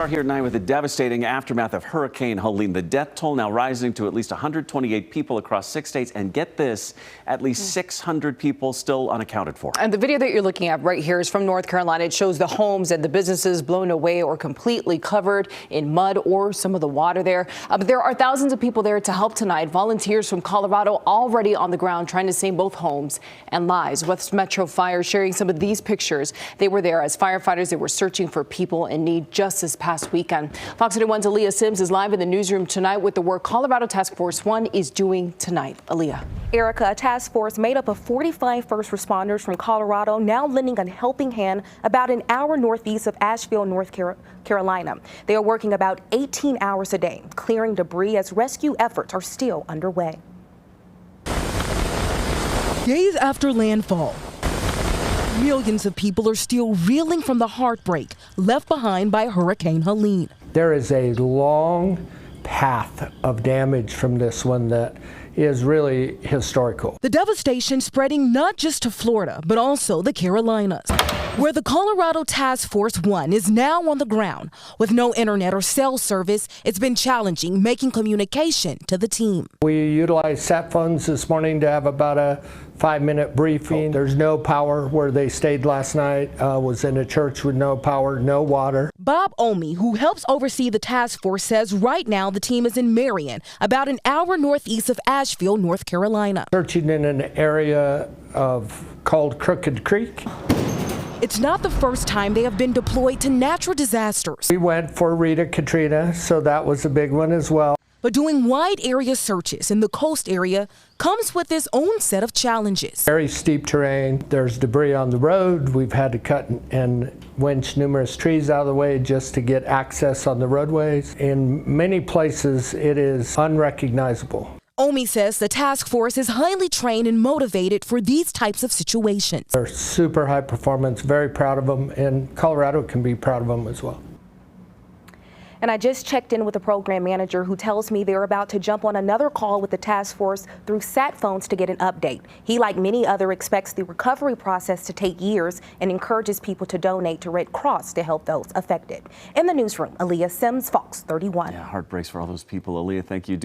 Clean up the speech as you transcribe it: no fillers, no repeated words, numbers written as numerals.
Start here tonight with the devastating aftermath of Hurricane Helene. The death toll now rising to at least 128 people across 6 states. And get this, at least 600 people still unaccounted for. And the video that you're looking at right here is from North Carolina. It shows the homes and the businesses blown away or completely covered in mud or some of the water there. But there are thousands of people there to help tonight. Volunteers from Colorado already on the ground trying to save both homes and lives. West Metro Fire sharing some of these pictures. They were there as firefighters. They were searching for people in need just this past weekend. Fox 31's Aaliyah Sims is live in the newsroom tonight with the work Colorado Task Force 1 is doing tonight. Aaliyah. Erica, a task force made up of 45 first responders from Colorado now lending a helping hand about an hour northeast of Asheville, North Carolina. They are working about 18 hours a day, clearing debris as rescue efforts are still underway. Days after landfall, millions of people are still reeling from the heartbreak left behind by Hurricane Helene. There is a long path of damage from this one that is really historical. The devastation spreading not just to Florida, but also the Carolinas, where the Colorado Task Force 1 is now on the ground. With no internet or cell service, it's been challenging making communication to the team. We utilized sat phones this morning to have about a 5-minute briefing. There's no power where they stayed last night. Was in a church with no power, no water. Bob Omi, who helps oversee the task force, says right now the team is in Marion, about an hour northeast of Asheville, North Carolina. Searching in an area called Crooked Creek. It's not the first time they have been deployed to natural disasters. We went for Rita Katrina, so that was a big one as well. But doing wide area searches in the coast area comes with its own set of challenges. Very steep terrain. There's debris on the road. We've had to cut and winch numerous trees out of the way just to get access on the roadways. In many places, it is unrecognizable. Omi says the task force is highly trained and motivated for these types of situations. They're super high performance, very proud of them, and Colorado can be proud of them as well. And I just checked in with the program manager who tells me they're about to jump on another call with the task force through sat phones to get an update. He, like many others, expects the recovery process to take years and encourages people to donate to Red Cross to help those affected. In the newsroom, Aaliyah Sims, Fox 31. Yeah, heart breaks for all those people. Aaliyah, thank you.